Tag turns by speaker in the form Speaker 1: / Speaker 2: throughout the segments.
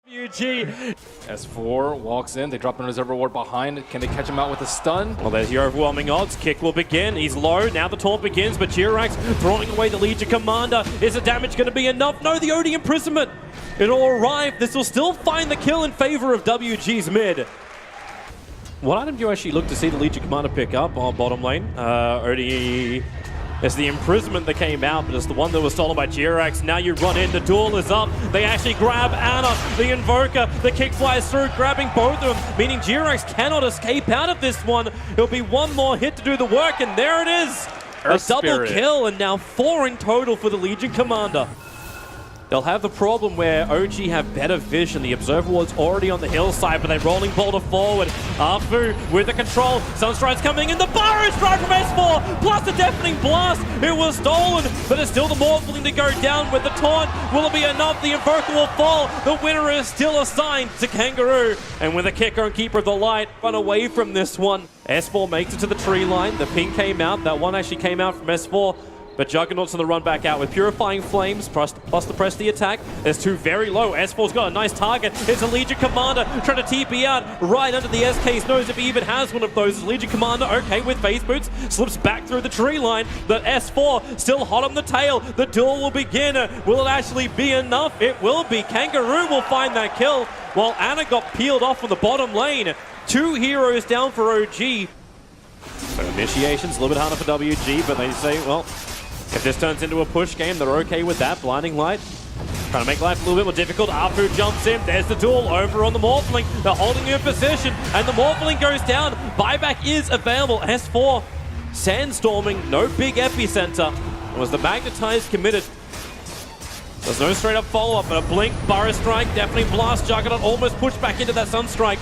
Speaker 1: WG. S4 walks in, they drop an reserve reward behind. Can they catch him out with a stun?
Speaker 2: Well, there's your overwhelming odds. Kick will begin. He's low. Now the taunt begins, but Jirax throwing away the Legion Commander. Is the damage going to be enough? No, the OD imprisonment. It'll arrive. This will still find the kill in favor of WG's mid. What item do you actually look to see the Legion Commander pick up on bottom lane? OD... It's the imprisonment that came out, but it's the one that was stolen by Jirax. Now you run in, the duel is up. They actually grab Ana, the Invoker. The kick flies through, grabbing both of them, meaning Jirax cannot escape out of this one. It'll be one more hit to do the work, and there it is. A double kill, and now 4 in total for the Legion Commander. They'll have the problem where OG have better vision. The Observer Ward's already on the hillside, but they're rolling boulder forward. Afu with the control. Sunstride's coming in. The Burrow Strike from S4, plus the Deafening Blast. It was stolen, but it's still the Morphling to go down with the taunt. Will it be enough? The Invoker will fall. The winner is still assigned to Kangaroo. And with a kicker and Keeper of the Light, run away from this one. S4 makes it to the tree line. The ping came out. That one actually came out from S4. But Juggernaut's on the run back out with Purifying Flames, plus the press the attack. There's 2 very low. S4's got a nice target. It's a Legion Commander trying to TP out right under the SK's nose if he even has one of those. Legion Commander, okay, with Phase Boots, slips back through the tree line. The S4 still hot on the tail. The duel will begin. Will it actually be enough? It will be. Kangaroo will find that kill, while Ana got peeled off on the bottom lane. 2 heroes down for OG. So initiation's a little bit harder for WG, but they say, well, if this turns into a push game, they're okay with that. Blinding Light, trying to make life a little bit more difficult. Afu jumps in. There's the duel over on the Morphling. They're holding you in position, and the Morphling goes down. Buyback is available. S4 sandstorming, no big epicenter. It was the Magnetize committed. There's no straight up follow-up, but a blink, Burrow Strike, definitely blast. Juggernaut almost pushed back into that Sunstrike.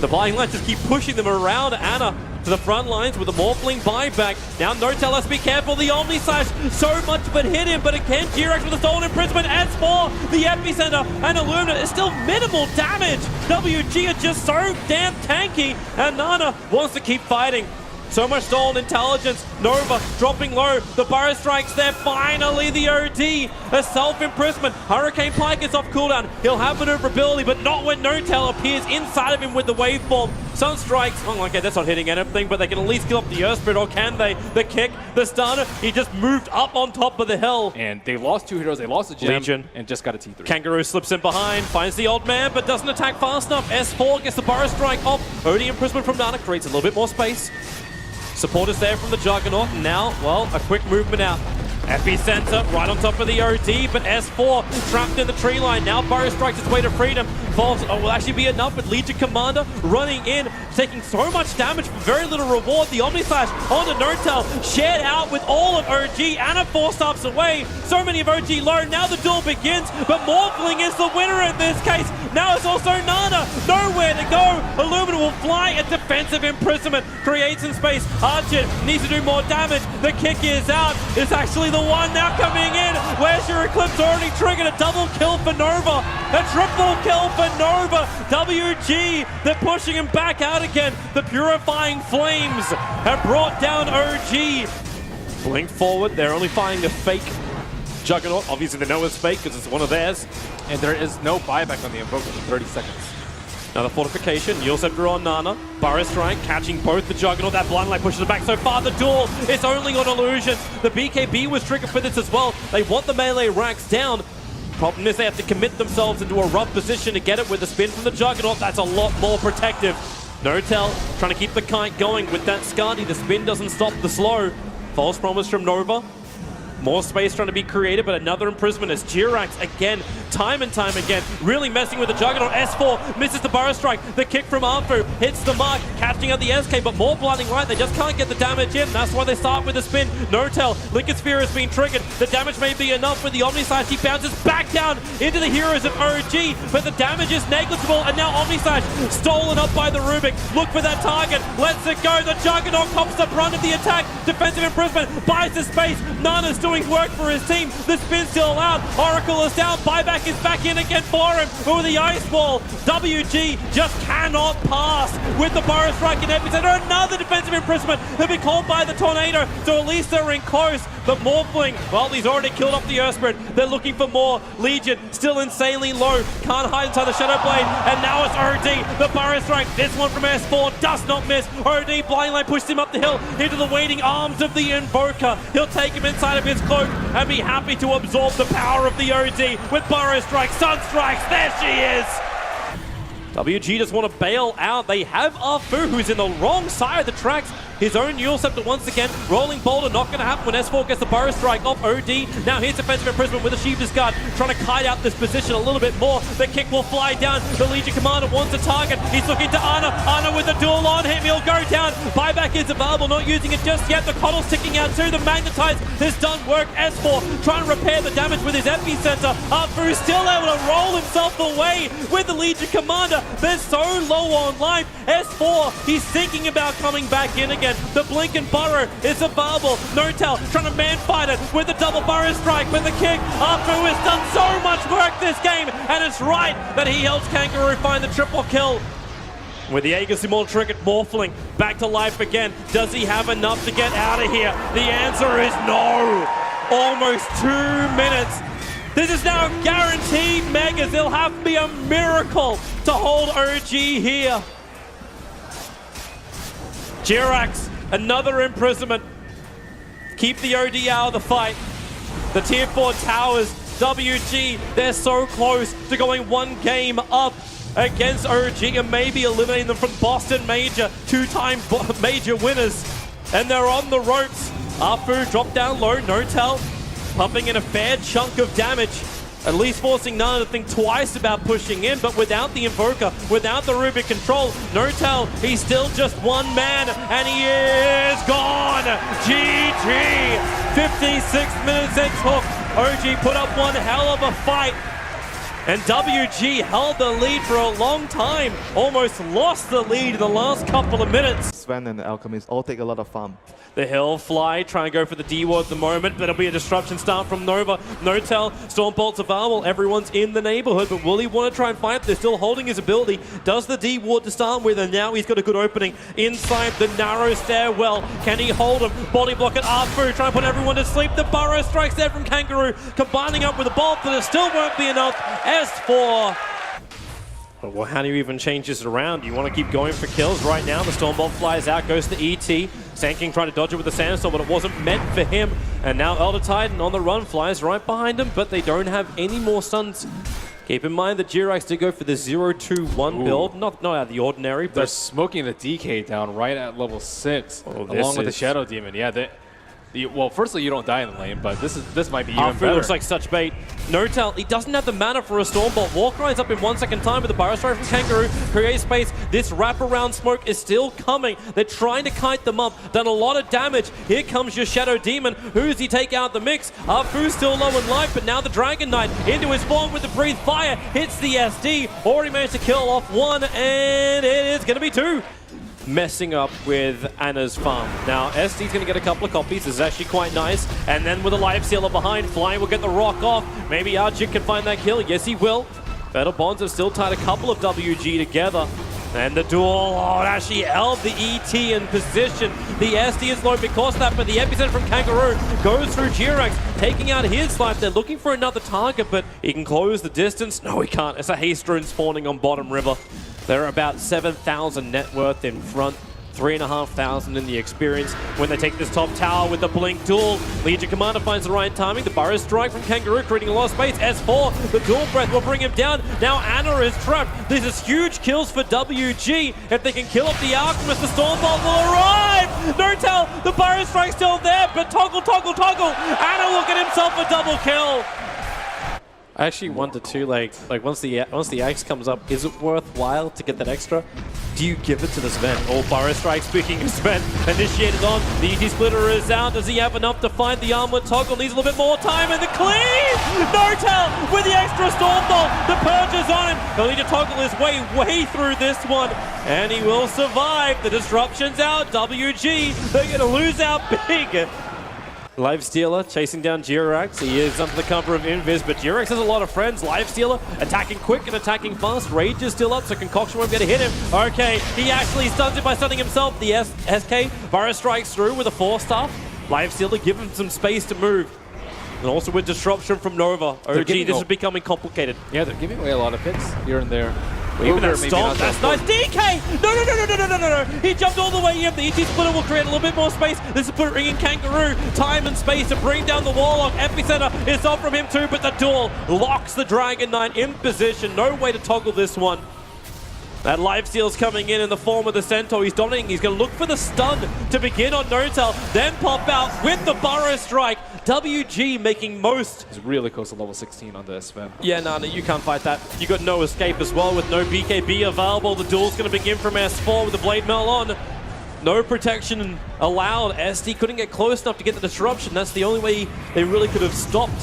Speaker 2: The Blinding Light just keep pushing them around Ana to the front lines with the Morphling buyback. Now Notel has to be careful. The Omni Slash, so much of it hit him, but again, Jirax with the stolen imprisonment. S4, the epicenter, and Illumina is still minimal damage. WG are just so damn tanky, and Nana wants to keep fighting. So much stolen intelligence. Nova dropping low. The Burrow Strike's there. Finally, the OD. A self-imprisonment. Hurricane Pike is off cooldown. He'll have maneuverability, but not when Notel appears inside of him with the waveform. Sunstrikes. Oh, okay, that's not hitting anything, but they can at least kill up the Earth Spirit, or can they? The kick, the stun. He just moved up on top of the hill.
Speaker 1: And they lost 2 heroes. They lost the gem
Speaker 2: Legion,
Speaker 1: and just got a T3.
Speaker 2: Kangaroo slips in behind, finds the old man, but doesn't attack fast enough. S4 gets the Burrow Strike off. OD imprisonment from Nana creates a little bit more space. Support is there from the Juggernaut, and now, well, a quick movement out. Epicenter right on top of the OD, but S4 trapped in the tree line. Now Burrow strikes its way to freedom. Falls will actually be enough, but Legion Commander running in, taking so much damage for very little reward. The Omni Slash onto Notel, shared out with all of OG. Ana 4 stops away. So many of OG low. Now the duel begins, but Morphling is the winner in this case. Now it's also Nana. Nowhere to go. Illumina will fly. A defensive imprisonment creates some space. Archer needs to do more damage. The kick is out. It's actually the one now coming in. Where's your Eclipse? Already triggered a double kill for Nova. A triple kill for Nova. WG, they're pushing him back out again. The Purifying Flames have brought down OG. Blink forward. They're only finding a fake Juggernaut. Obviously they know it's fake because it's one of theirs.
Speaker 1: And there is no buyback on the Invoker for 30 seconds.
Speaker 2: Another fortification. Yulscepter on Nana. Burrow Strike catching both the Juggernaut. That Blind Light pushes it back so far. The duel is only on illusions. The BKB was triggered for this as well. They want the melee racks down. Problem is they have to commit themselves into a rough position to get it with the spin from the Juggernaut. That's a lot more protective. Notel trying to keep the kite going with that Skadi. The spin doesn't stop the slow. False promise from Nova. More space trying to be created, but another imprisonment as Jirax again, time and time again, really messing with the Juggernaut. S4 misses the Burrow Strike. The kick from Afu hits the mark, catching out the SK, but more Blinding Light. They just can't get the damage in. That's why they start with the spin. Notel, Liquid Sphere has been triggered. The damage may be enough with the Omni Slash. He bounces back down into the heroes of OG, but the damage is negligible, and now Omni Slash stolen up by the Rubik. Look for that target. Lets it go. The Juggernaut cops the brunt of the attack. Defensive imprisonment buys the space. Nana's still doing work for his team. The spin's still allowed. Oracle is down. Buyback is back in again for him. Over the ice wall. WG just cannot pass with the Burrow Strike in epicenter. Another defensive imprisonment. They'll be called by the Tornado, so at least they're in close. The Morphling, well, he's already killed off the Earth Spirit. They're looking for more. Legion still insanely low. Can't hide inside the Shadow Blade. And now it's OD. The Burrow Strike. This one from S4 does not miss. OD blind line pushed him up the hill into the waiting arms of the Invoker. He'll take him inside of his cloak and be happy to absorb the power of the OD with Burrow Strike. Sun Strikes. There she is. WG just want to bail out. They have Afu, who's in the wrong side of the tracks. His own Eul Scepter once again. Rolling Boulder, not going to happen when S4 gets the Burrow Strike off OD. Now here's defensive imprisonment with a Sheep's Guard, trying to kite out this position a little bit more. The kick will fly down. The Legion Commander wants a target. He's looking to Ana. Ana with the duel on him. He'll go down. Buyback is available, not using it just yet. The Coddle's ticking out too. The Magnetize has done work. S4 trying to repair the damage with his Epicenter. Afu still able to roll himself away with the Legion Commander. They're so low on life. S4, he's thinking about coming back in again. The Blink and Burrow is available. Notel trying to man fight it with the double Burrow Strike with the kick. Afu has done so much work this game, and it's right that he helps Kangaroo find the triple kill. With the Aegis Immortal Trinket Morphling back to life again. Does he have enough to get out of here? The answer is no. Almost 2 minutes. This is now guaranteed megas. It'll have to be a miracle to hold OG here. Jirax, another imprisonment. Keep the OD out of the fight. The tier 4 towers, WG, they're so close to going one game up against OG and maybe eliminating them from Boston Major, two-time major winners. And they're on the ropes. Afu dropped down low, Notel pumping in a fair chunk of damage. At least forcing Nana to think twice about pushing in, but without the Invoker, without the Rubik control, Notel, he's still just one man, and he is gone! GG! 56 minutes it took. OG put up one hell of a fight, and WG held the lead for a long time. Almost lost the lead in the last couple of minutes.
Speaker 3: Sven and the Alchemist all take a lot of farm.
Speaker 2: The Hill Fly, try and go for the D-Ward at the moment. That'll be a disruption start from Nova. Notel, Stormbolt's available. Everyone's in the neighborhood, but will he want to try and fight? They're still holding his ability. Does the D-Ward to start with, and now he's got a good opening inside the narrow stairwell. Can he hold him? Body block at Afu, try and put everyone to sleep. The Burrow Strikes there from Kangaroo, combining up with the bolt, but it still won't be enough. S4. Well, how do you even change this around? You want to keep going for kills right now. The Stormbolt flies out, goes to ET. Sandking trying to dodge it with the Sandstorm, but it wasn't meant for him. And now Elder Titan on the run, flies right behind him, but they don't have any more stuns. Keep in mind that Jirax did go for the 0-2-1 build. Not out of the ordinary, but
Speaker 1: they're smoking the DK down right at level 6, along with the Shadow Demon. Yeah, well, firstly, you don't die in the lane, but this might be even better.
Speaker 2: Looks like such bait. Notel, he doesn't have the mana for a Stormbolt. Walk rides up in 1 second time with the Burrow Strike from Kangaroo. Create space. This wraparound smoke is still coming. They're trying to kite them up. Done a lot of damage. Here comes your Shadow Demon. Who does he take out the mix? Afu's still low in life, but now the Dragon Knight into his form with the Breathe Fire. Hits the SD. Already managed to kill off one, and it is going to be 2. Messing up with Anna's farm. Now, SD's going to get a couple of copies. This is actually quite nice. And then with a Life Sealer behind, Flying will get the rock off. Maybe Archik can find that kill. Yes, he will. Battle Bonds have still tied a couple of WG together. And the duel, oh, it actually held the ET in position. The SD is low because of that, but the Epicenter from Kangaroo goes through Jirax, taking out his life. They're looking for another target, but he can close the distance. No, he can't. It's a Haste Rune spawning on bottom river. They're about 7,000 net worth in front, 3,500 in the experience. When they take this top tower with the Blink duel, Legion Commander finds the right timing. The Burrow Strike from Kangaroo, creating a lot of space. S4, the Dual Breath will bring him down. Now Anna is trapped. This is huge kills for WG. If they can kill up the Alchemist, the Stormbolt will arrive. Notel, the Burrow Strike's still there, but toggle. Anna will get himself a double kill. I actually wonder too, like once the axe comes up, is it worthwhile to get that extra? Do you give it to the Sven? Oh, Burrow Strike, speaking of Sven, initiated on. The ET Splitter is out. Does he have enough to find the armlet toggle? Needs a little bit more time, and the cleave! Notel with the extra Stormbolt. The Purge is on him. He'll need to toggle his way through this one, and he will survive. The disruption's out. WG, they're going to lose out big. Lifestealer chasing down Jirax. He is under the cover of Invis, but Jirax has a lot of friends. Lifestealer attacking quick and attacking fast. Rage is still up, so Concoction won't be able to hit him. Okay, he actually stuns it by stunning himself. The SK Virus strikes through with a 4-star. Lifestealer give him some space to move. And also with disruption from Nova. OG, this is becoming complicated.
Speaker 1: Yeah, they're giving away a lot of hits here and there.
Speaker 2: Even that stomp, that's nice. DK! No. He jumped all the way in. The ET splitter will create a little bit more space. This is putting in Kangaroo. Time and space to bring down the Warlock. Epicenter is off from him too, but the duel locks the Dragon Knight in position. No way to toggle this one. That lifesteal's coming in the form of the Centaur. He's dominating. He's going to look for the stun to begin on Notel, then pop out with the Burrow Strike. WG making most.
Speaker 1: He's really close to level 16 on this, man.
Speaker 2: Yeah, no, you can't fight that. You got no escape as well with no BKB available. The duel's going to begin from S4 with the Blade Mail on. No protection allowed. SD couldn't get close enough to get the disruption. That's the only way they really could have stopped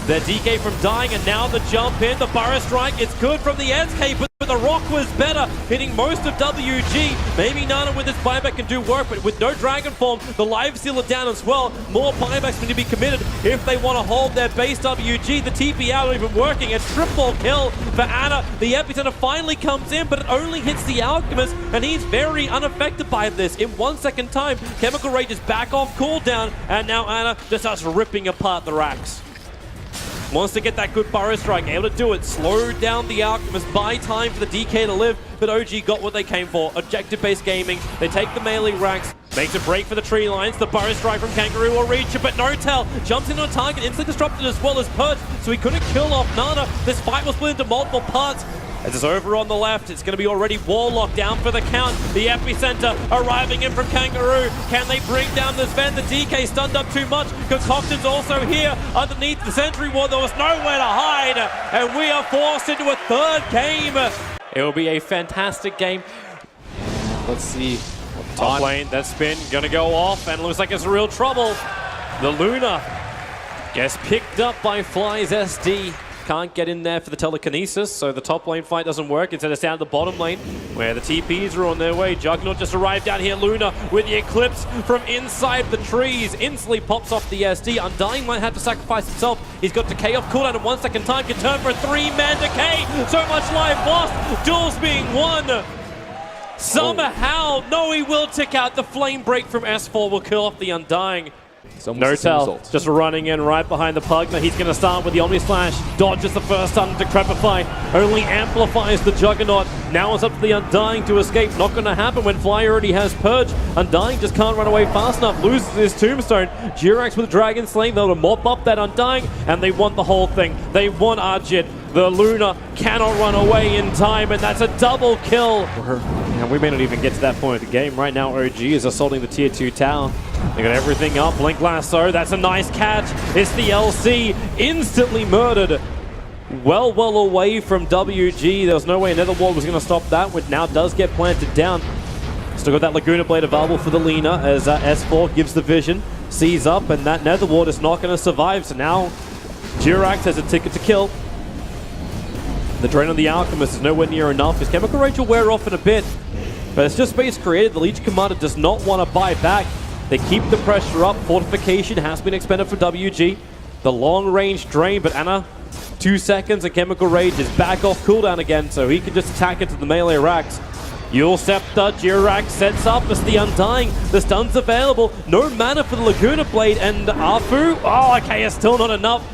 Speaker 2: their DK from dying, and now the jump in, the Burrow Strike, it's good from the SK, but the Rock was better, hitting most of WG. Maybe Nana with his buyback can do work, but with no Dragon Form, the Lifestealer down as well. More buybacks need to be committed if they want to hold their base. WG, the TP out even working, a triple kill for Ana. The Epicenter finally comes in, but it only hits the Alchemist, and he's very unaffected by this. In 1 second time, Chemical Rage is back off cooldown, and now Ana just starts ripping apart the racks. Wants to get that good Burrow Strike, able to do it, slow down the Alchemist, buy time for the DK to live, but OG got what they came for, objective-based gaming. They take the melee racks, makes a break for the tree lines, the Burrow Strike from Kangaroo will reach it, but Notel jumps in on target, instantly disrupted as well as Purge, so he couldn't kill off Nana. This fight was split into multiple parts. As it's over on the left, it's going to be already Warlock down for the count. The Epicenter arriving in from Kangaroo. Can they bring down this Ven? The DK stunned up too much. Concoction's also here underneath the Sentry Ward. There was nowhere to hide. And we are forced into a third game. It will be a fantastic game.
Speaker 1: Let's see.
Speaker 2: Top lane, that spin going to go off, and it looks like it's real trouble. The Luna gets picked up by Fly's SD. Can't get in there for the telekinesis, so the top lane fight doesn't work. Instead, it's down the bottom lane where the TPs are on their way. Juggernaut just arrived down here. Luna with the Eclipse from inside the trees. Instantly pops off the SD. Undying might have to sacrifice himself. He's got decay off cooldown in 1 second time. Can turn for a 3-man decay. So much life lost. Duels being won. Somehow, no, he will tick out. The flame break from S4 will kill off the Undying. Notel just running in right behind the Pugna. He's going to start with the Omni Slash. Dodges the first stun to Decrepify. Only amplifies the Juggernaut. Now it's up to the Undying to escape. Not going to happen when Fly already has Purge. Undying just can't run away fast enough. Loses his Tombstone. Jirax with Dragon Slaying. They'll mop up that Undying, and they won the whole thing. They won Arjit. The Luna cannot run away in time, and that's a double kill. And we may not even get to that point of the game. Right now, OG is assaulting the Tier 2 tower. They got everything up. Blink Lasso, that's a nice catch. It's the LC, instantly murdered. Well away from WG. There was no way a Nether Ward was going to stop that, which now does get planted down. Still got that Laguna Blade available for the Lina as S4 gives the vision, sees up, and that Nether Ward is not going to survive. So now Jirax has a ticket to kill. The drain on the Alchemist is nowhere near enough. His Chemical Rage will wear off in a bit, but it's just space created. The Legion Commander does not want to buy back. They keep the pressure up. Fortification has been expended for WG. The long-range drain, but Ana, 2 seconds, and Chemical Rage is back off cooldown again, so he can just attack into the melee racks. Yule Scepter, Jirax sets up as the Undying. The stun's available. No mana for the Laguna Blade, and Afu, oh, okay, it's still not enough.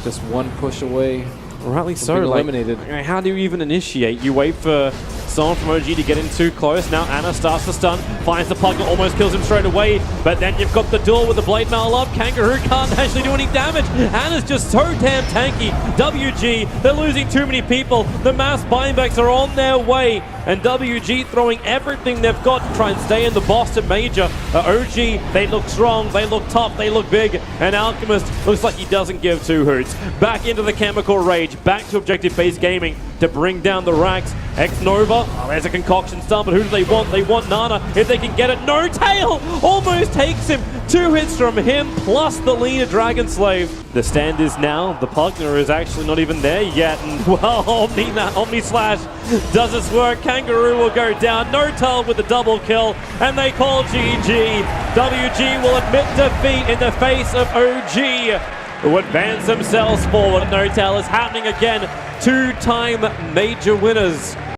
Speaker 1: Just one push away.
Speaker 2: Rightly so. Eliminated. Like, how do you even initiate? You wait for someone from OG to get in too close. Now Ana starts to stun, finds the Pugna, almost kills him straight away. But then you've got the duel with the Blade Mail up. Kangaroo can't actually do any damage. Ana's just so damn tanky. WG, they're losing too many people. The mass buybacks are on their way. And WG throwing everything they've got to try and stay in the Boston Major. OG, they look strong, they look tough, they look big. And Alchemist looks like he doesn't give two hoots. Back into the Chemical Rage, back to objective-based gaming to bring down the racks. X-Nova Oh, there's a concoction stun, but who do they want? They want Nana. If they can get it, no tail! Almost takes him. 2 hits from him, plus the leader Dragon Slave. The stand is now. The Pugner is actually not even there yet. And well, Omni Slash does its work. Kangaroo will go down. No tail with the double kill. And they call GG. WG will admit defeat in the face of OG, who advance themselves forward. No tail is happening again. 2-time major winners.